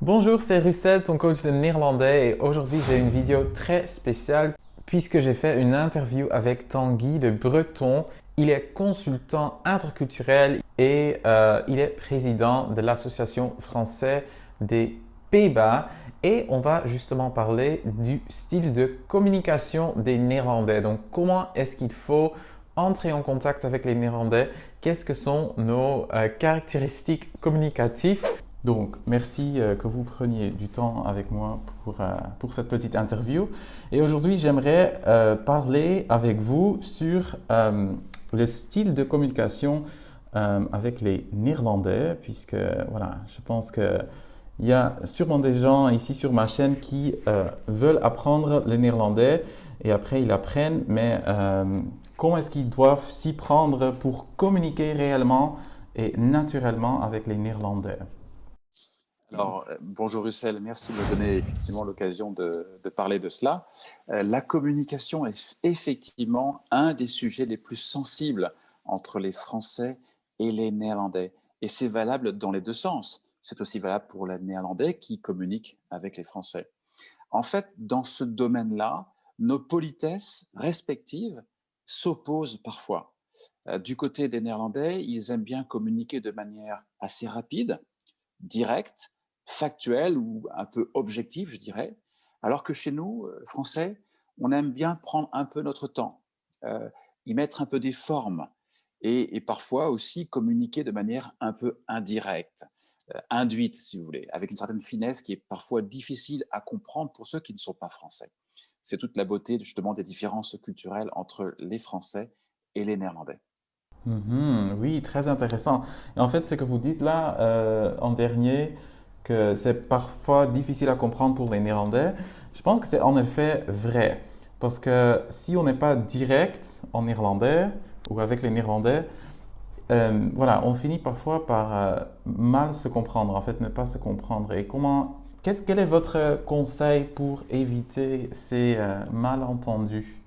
Bonjour, c'est Russell, ton coach de néerlandais et aujourd'hui j'ai une vidéo très spéciale puisque j'ai fait une interview avec Tanguy le Breton. Il est consultant interculturel et il est président de l'association française des Pays-Bas et on va justement parler du style de communication des Néerlandais. Donc comment est-ce qu'il faut entrer en contact avec les Néerlandais? Qu'est-ce que sont nos caractéristiques communicatives? Donc, merci que vous preniez du temps avec moi pour cette petite interview. Et aujourd'hui, j'aimerais parler avec vous sur le style de communication avec les Néerlandais, puisque voilà, je pense qu'il y a sûrement des gens ici sur ma chaîne qui veulent apprendre le néerlandais et après ils apprennent, mais comment est-ce qu'ils doivent s'y prendre pour communiquer réellement et naturellement avec les Néerlandais? Alors, bonjour Russell, merci de me donner effectivement l'occasion de parler de cela. La communication est effectivement un des sujets les plus sensibles entre les Français et les Néerlandais. Et c'est valable dans les deux sens. C'est aussi valable pour les Néerlandais qui communiquent avec les Français. En fait, dans ce domaine-là, nos politesses respectives s'opposent parfois. Du côté des Néerlandais, ils aiment bien communiquer de manière assez rapide, directe, factuelle ou un peu objective, je dirais. Alors que chez nous, Français, on aime bien prendre un peu notre temps, y mettre un peu des formes et parfois aussi communiquer de manière un peu indirecte, induite, si vous voulez, avec une certaine finesse qui est parfois difficile à comprendre pour ceux qui ne sont pas français. C'est toute la beauté justement des différences culturelles entre les Français et les Néerlandais. Mhm, oui, très intéressant. Et en fait, ce que vous dites là, en dernier, que c'est parfois difficile à comprendre pour les Néerlandais, je pense que c'est en effet vrai. Parce que si on n'est pas direct en néerlandais ou avec les Néerlandais, voilà, on finit parfois par mal se comprendre, en fait, ne pas se comprendre. Et quel est votre conseil pour éviter ces malentendus?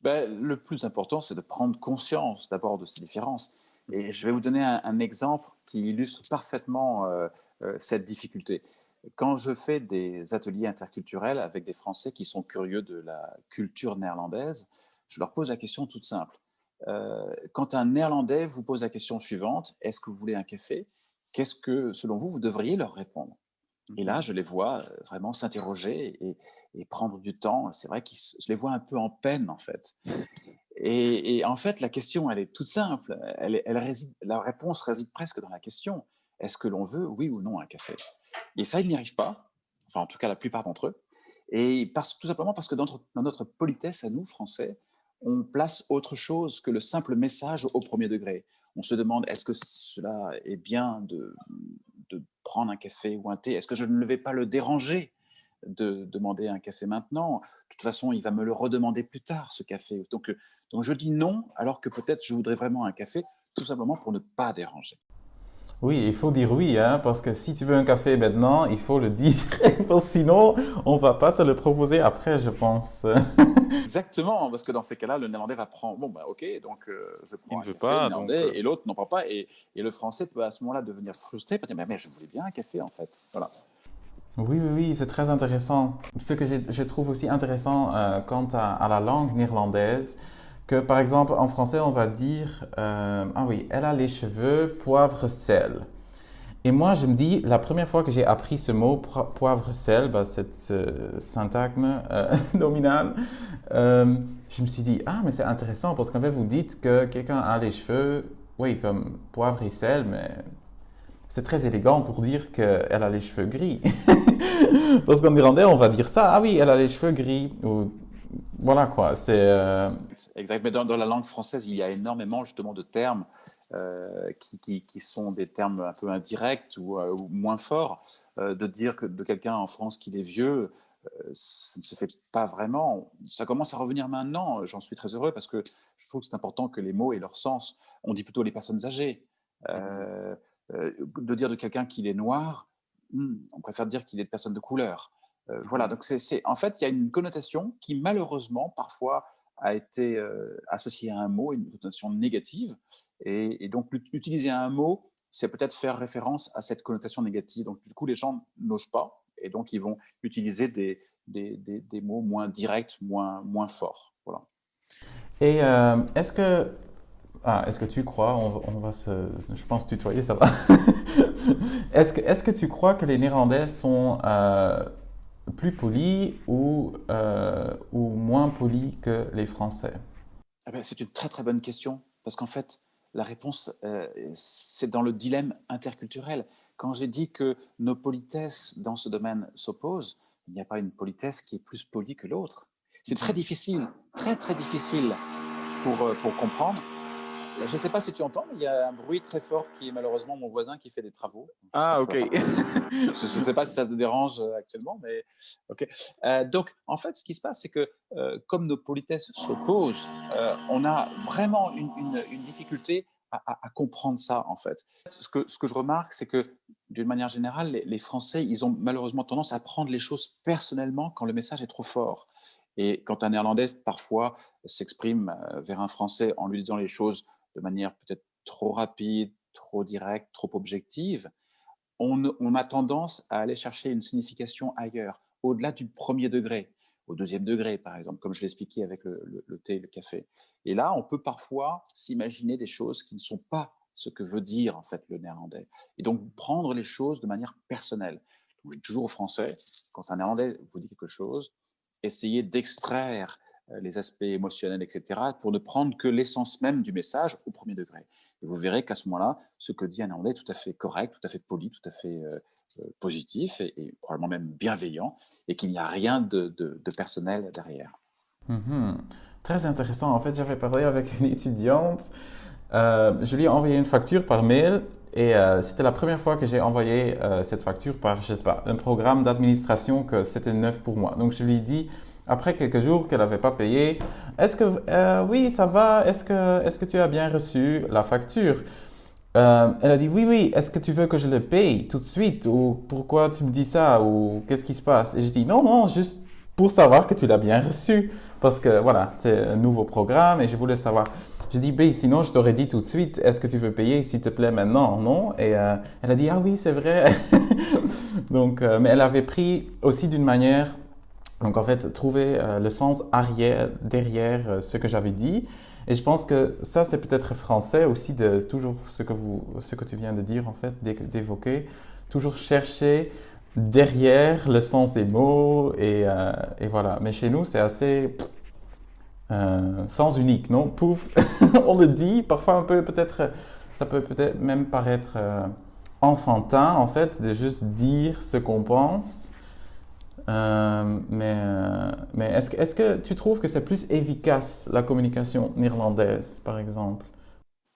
Ben, le plus important, c'est de prendre conscience d'abord de ces différences. Et je vais vous donner un exemple qui illustre parfaitement cette difficulté. Quand je fais des ateliers interculturels avec des Français qui sont curieux de la culture néerlandaise, je leur pose la question toute simple. Quand un Néerlandais vous pose la question suivante, est-ce que vous voulez un café? Qu'est-ce que, selon vous, vous devriez leur répondre? Et là, je les vois vraiment s'interroger et prendre du temps. C'est vrai que je les vois un peu en peine, en fait. Et en fait, la question, elle est toute simple. La réponse réside presque dans la question. Est-ce que l'on veut, oui ou non, un café? Et ça, ils n'y arrivent pas. Enfin, en tout cas, la plupart d'entre eux. Et tout simplement parce que dans notre politesse à nous, Français, on place autre chose que le simple message au premier degré. On se demande, est-ce que cela est bien de prendre un café ou un thé? Est-ce que je ne vais pas le déranger de demander un café maintenant? De toute façon, il va me le redemander plus tard, ce café. Donc je dis non, alors que peut-être je voudrais vraiment un café, tout simplement pour ne pas déranger. Oui, il faut dire oui, hein, parce que si tu veux un café maintenant, il faut le dire, parce que sinon, on va pas te le proposer après, je pense. Exactement, parce que dans ces cas-là, le néerlandais va prendre, bon, bah, ok, donc je Il prends ne un veut café, le pas, donc. néerlandais, et l'autre n'en prend pas, et le français peut à ce moment-là devenir frustré, parce que mais je voulais bien un café en fait. Voilà. Oui, oui, oui, c'est très intéressant. Ce que je trouve aussi intéressant quant à la langue néerlandaise, que par exemple en français, on va dire, ah oui, elle a les cheveux poivre-sel. Et moi, je me dis, la première fois que j'ai appris ce mot poivre-sel, bah, cette syntagme nominale, je me suis dit, ah, mais c'est intéressant parce qu'en fait, vous dites que quelqu'un a les cheveux, oui, comme poivre et sel, mais c'est très élégant pour dire qu'elle a les cheveux gris. Parce qu'en irlandais, on va dire ça, ah oui, elle a les cheveux gris. Ou, voilà quoi, c'est. Exact, mais dans la langue française, il y a énormément justement de termes qui sont des termes un peu indirects ou moins forts. De dire que de quelqu'un en France qu'il est vieux, ça ne se fait pas vraiment. Ça commence à revenir maintenant, j'en suis très heureux parce que je trouve que c'est important que les mots aient leur sens. On dit plutôt les personnes âgées. Euh, de dire de quelqu'un qu'il est noir, on préfère dire qu'il est de personne de couleur. Voilà, donc en fait, il y a une connotation qui malheureusement parfois a été associée à un mot, une connotation négative, et donc utiliser un mot c'est peut-être faire référence à cette connotation négative. Donc, du coup, les gens n'osent pas et donc ils vont utiliser des mots moins directs, moins forts. Voilà. Et est-ce que tu crois, on va je pense tutoyer, ça va. Est-ce que tu crois que les Néerlandais sont plus polis ou moins polis que les Français? Eh ben, c'est une très très bonne question parce qu'en fait, la réponse, c'est dans le dilemme interculturel. Quand j'ai dit que nos politesses dans ce domaine s'opposent, il n'y a pas une politesse qui est plus polie que l'autre. C'est très difficile, très très difficile pour comprendre. Je ne sais pas si tu entends, mais il y a un bruit très fort qui est malheureusement mon voisin qui fait des travaux. Ah, J'espère que ça ok. va pas tarder. Je ne sais pas si ça te dérange actuellement, mais ok. Donc, en fait, ce qui se passe, c'est que comme nos politesses s'opposent, on a vraiment une difficulté à comprendre ça, en fait. Ce que je remarque, c'est que d'une manière générale, les Français, ils ont malheureusement tendance à prendre les choses personnellement quand le message est trop fort. Et quand un Néerlandais, parfois, s'exprime vers un Français en lui disant les choses de manière peut-être trop rapide, trop directe, trop objective, on a tendance à aller chercher une signification ailleurs, au-delà du premier degré, au deuxième degré, par exemple, comme je l'expliquais avec le thé et le café. Et là, on peut parfois s'imaginer des choses qui ne sont pas ce que veut dire en fait le néerlandais. Et donc prendre les choses de manière personnelle. Donc, je dis toujours aux Français, quand un néerlandais vous dit quelque chose, essayez d'extraire les aspects émotionnels, etc., pour ne prendre que l'essence même du message au premier degré. Et vous verrez qu'à ce moment-là, ce que dit un Néerlandais est tout à fait correct, tout à fait poli, tout à fait positif et probablement même bienveillant, et qu'il n'y a rien de personnel derrière. Mhm. Très intéressant. En fait, j'avais parlé avec une étudiante. Je lui ai envoyé une facture par mail et c'était la première fois que j'ai envoyé cette facture par, je sais pas, un programme d'administration que c'était neuf pour moi. Donc, je lui ai dit, après quelques jours qu'elle n'avait pas payé, oui, ça va, est-ce que tu as bien reçu la facture? Elle a dit, oui, oui, est-ce que tu veux que je le paye tout de suite? Ou pourquoi tu me dis ça? Ou qu'est-ce qui se passe? Et j'ai dit, non, non, juste pour savoir que tu l'as bien reçu. Parce que voilà, c'est un nouveau programme et je voulais savoir. J'ai dit, ben, sinon je t'aurais dit tout de suite, est-ce que tu veux payer s'il te plaît maintenant? Non? Et elle a dit, ah oui, c'est vrai. Donc, mais elle avait pris aussi d'une manière, donc en fait, trouver le sens arrière, derrière ce que j'avais dit. Et je pense que ça, c'est peut-être français aussi de toujours ce que tu viens de dire en fait, d'évoquer, toujours chercher derrière le sens des mots et voilà. Mais chez nous, c'est assez sens unique, non? Pouf, on le dit. Parfois, ça peut peut-être même paraître enfantin en fait de juste dire ce qu'on pense. Mais est-ce que tu trouves que c'est plus efficace la communication néerlandaise, par exemple?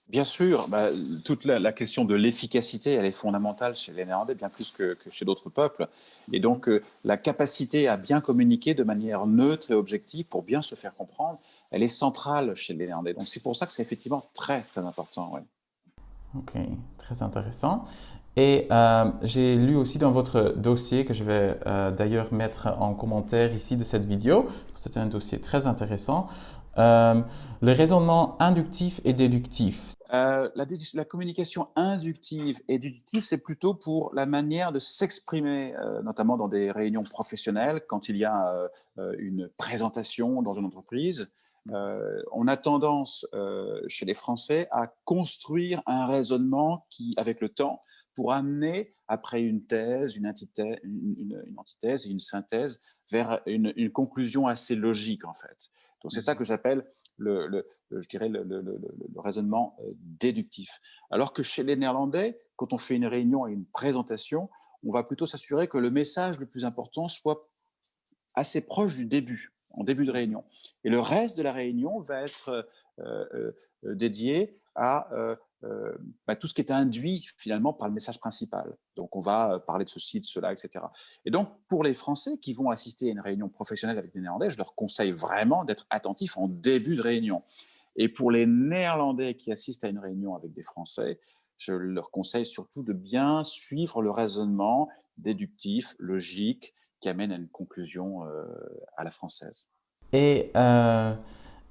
Bien sûr, bah, toute la question de l'efficacité, elle est fondamentale chez les Néerlandais, bien plus que chez d'autres peuples. Et donc, la capacité à bien communiquer de manière neutre et objective pour bien se faire comprendre, elle est centrale chez les Néerlandais. Donc, c'est pour ça que c'est effectivement très, très important. Ouais. Ok, très intéressant. Et j'ai lu aussi dans votre dossier que je vais d'ailleurs mettre en commentaire ici de cette vidéo. C'était un dossier très intéressant. Le raisonnement inductif et déductif. La communication inductive et déductive, c'est plutôt pour la manière de s'exprimer, notamment dans des réunions professionnelles, quand il y a une présentation dans une entreprise. On a tendance, chez les Français, à construire un raisonnement qui, avec le temps, pour amener, après une thèse, une antithèse et une synthèse, vers une conclusion assez logique, en fait. Donc, c'est ça que j'appelle je dirais, le raisonnement déductif. Alors que chez les Néerlandais, quand on fait une réunion et une présentation, on va plutôt s'assurer que le message le plus important soit assez proche du début, en début de réunion. Et le reste de la réunion va être dédié à tout ce qui est induit finalement par le message principal. Donc on va parler de ceci, de cela, etc. Et donc pour les Français qui vont assister à une réunion professionnelle avec des Néerlandais, je leur conseille vraiment d'être attentifs en début de réunion. Et pour les Néerlandais qui assistent à une réunion avec des Français, je leur conseille surtout de bien suivre le raisonnement déductif, logique, qui amène à une conclusion à la française. Et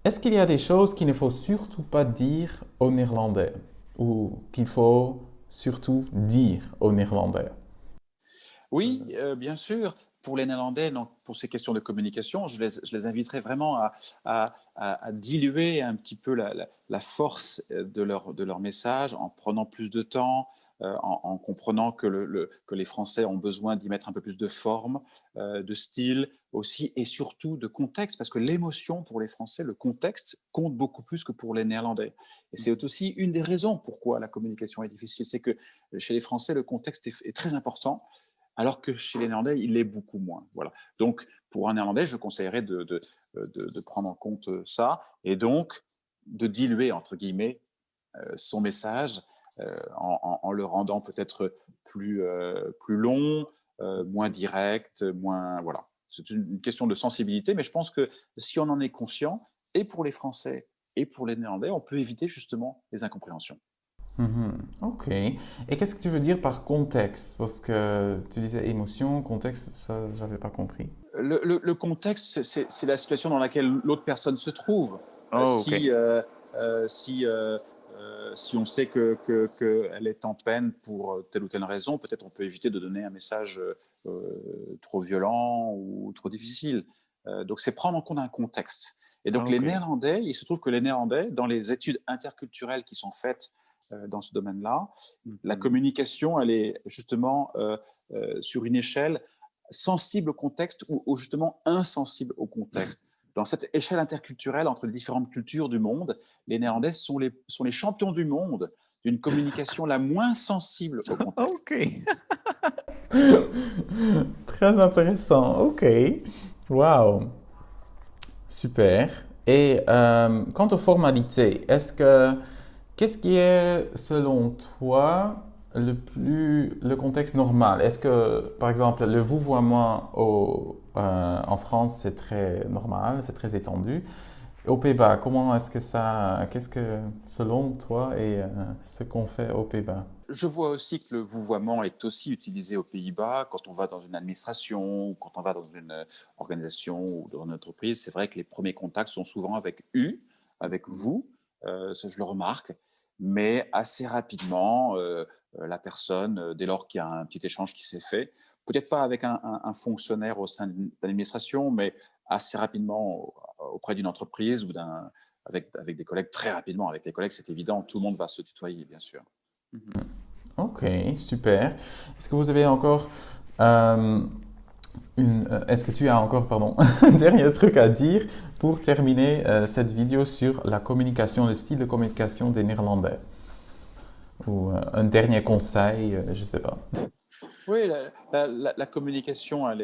est-ce qu'il y a des choses qu'il ne faut surtout pas dire aux Néerlandais ou qu'il faut surtout dire aux Néerlandais? Oui, bien sûr. Pour les Néerlandais, donc, pour ces questions de communication, je les inviterai vraiment à diluer un petit peu la force de leur message en prenant plus de temps, en comprenant que les Français ont besoin d'y mettre un peu plus de forme, de style aussi, et surtout de contexte, parce que l'émotion pour les Français, le contexte compte beaucoup plus que pour les Néerlandais. Et c'est aussi une des raisons pourquoi la communication est difficile, c'est que chez les Français, le contexte est très important, alors que chez les Néerlandais, il l'est beaucoup moins. Voilà. Donc, pour un Néerlandais, je conseillerais de prendre en compte ça et donc de diluer, entre guillemets, son message en le rendant peut-être plus long, moins direct, moins. Voilà. C'est une question de sensibilité, mais je pense que si on en est conscient, et pour les Français et pour les Néerlandais, on peut éviter justement les incompréhensions. Mhm. Ok. Et qu'est-ce que tu veux dire par contexte? Parce que tu disais émotion, contexte, ça, j'avais pas compris. Le contexte, c'est la situation dans laquelle l'autre personne se trouve. Oh, ok. Si on sait qu'elle est en peine pour telle ou telle raison, peut-être on peut éviter de donner un message trop violent ou trop difficile. Donc c'est prendre en compte un contexte. Et donc les Ok. Néerlandais, il se trouve que les Néerlandais, dans les études interculturelles qui sont faites dans ce domaine-là, la Mhm. communication, elle est justement sur une échelle sensible au contexte ou justement insensible au contexte. Dans cette échelle interculturelle entre les différentes cultures du monde, les Néerlandais sont les champions du monde d'une communication la moins sensible au contexte. Ok. Très intéressant. Ok. Wow. Super. Et quant aux formalités, qu'est-ce qui est, selon toi, le contexte normal? Est-ce que, par exemple, le vouvoiement en France, c'est très normal, c'est très étendu? Aux Pays-Bas, qu'est-ce que, selon toi, est ce qu'on fait aux Pays-Bas? Je vois aussi que le vouvoiement est aussi utilisé aux Pays-Bas quand on va dans une administration ou quand on va dans une organisation ou dans une entreprise. C'est vrai que les premiers contacts sont souvent avec U, avec vous, ça je le remarque, mais assez rapidement, la personne, dès lors qu'il y a un petit échange qui s'est fait, peut-être pas avec un fonctionnaire au sein de l'administration, mais assez rapidement auprès d'une entreprise ou avec des collègues, très rapidement. Avec les collègues, c'est évident, tout le monde va se tutoyer, bien sûr. Mhm. Ok, super. Est-ce que vous avez encore est-ce que tu as encore, pardon, un dernier truc à dire pour terminer cette vidéo sur la communication, le style de communication des Néerlandais? Ou un dernier conseil, je ne sais pas. Oui, la communication, elle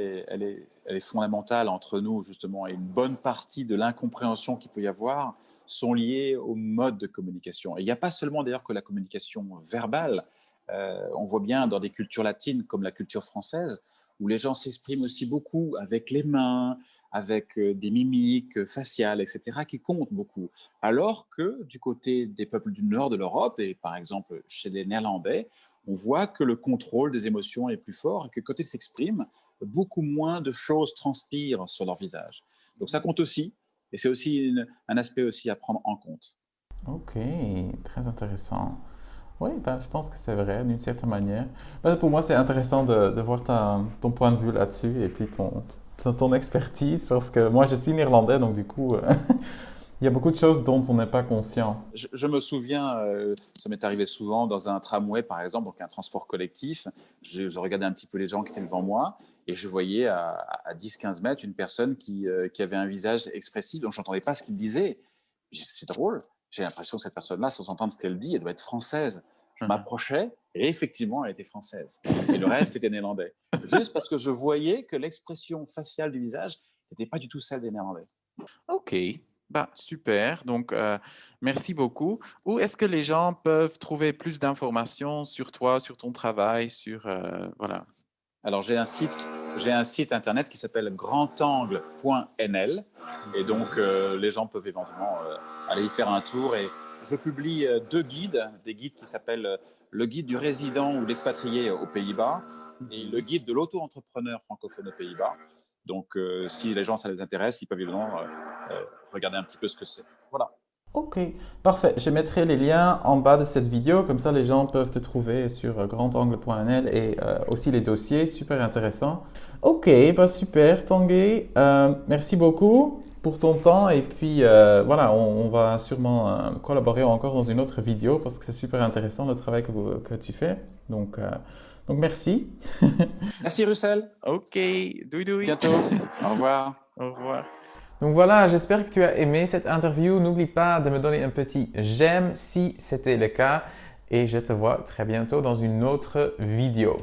est fondamentale entre nous, justement, et une bonne partie de l'incompréhension qu'il peut y avoir sont liées au mode de communication. Et il n'y a pas seulement d'ailleurs que la communication verbale. On voit bien dans des cultures latines comme la culture française, où les gens s'expriment aussi beaucoup avec les mains, avec des mimiques faciales, etc., qui comptent beaucoup. Alors que du côté des peuples du nord de l'Europe, et par exemple chez les Néerlandais, on voit que le contrôle des émotions est plus fort et que quand ils s'expriment, beaucoup moins de choses transpirent sur leur visage. Donc ça compte aussi, et c'est aussi un aspect aussi à prendre en compte. Ok, très intéressant. Oui, ben, je pense que c'est vrai, d'une certaine manière. Ben, pour moi, c'est intéressant de voir ton point de vue là-dessus et puis ton expertise, parce que moi, je suis néerlandais, donc du coup, il y a beaucoup de choses dont on n'est pas conscient. Je me souviens, ça m'est arrivé souvent dans un tramway, par exemple, donc un transport collectif. Je regardais un petit peu les gens qui étaient devant moi et je voyais à 10-15 mètres une personne qui avait un visage expressif, dont je n'entendais pas ce qu'il disait. C'est drôle, j'ai l'impression que cette personne-là, sans entendre ce qu'elle dit, elle doit être française. Je m'approchais et effectivement, elle était française. Et le reste était néerlandais. Juste parce que je voyais que l'expression faciale du visage n'était pas du tout celle des Néerlandais. Ok, bah, super. Donc, merci beaucoup. Où est-ce que les gens peuvent trouver plus d'informations sur toi, sur ton travail, voilà. Alors, j'ai un site internet qui s'appelle grandangle.nl et donc les gens peuvent éventuellement aller y faire un tour. Et je publie deux guides, des guides qui s'appellent le guide du résident ou l'expatrié aux Pays-Bas et le guide de l'auto-entrepreneur francophone aux Pays-Bas. Donc, si les gens, ça les intéresse, ils peuvent évidemment regarder un petit peu ce que c'est. Voilà. Ok, parfait. Je mettrai les liens en bas de cette vidéo, comme ça les gens peuvent te trouver sur grandangle.nl et aussi les dossiers, super intéressant. Ok, bah super Tanguy, merci beaucoup pour ton temps et puis voilà, on va sûrement collaborer encore dans une autre vidéo parce que c'est super intéressant le travail que tu fais. Donc merci. Merci Russell. Ok, doei doei. Bientôt. Au revoir. Au revoir. Donc voilà, j'espère que tu as aimé cette interview. N'oublie pas de me donner un petit j'aime si c'était le cas et je te vois très bientôt dans une autre vidéo.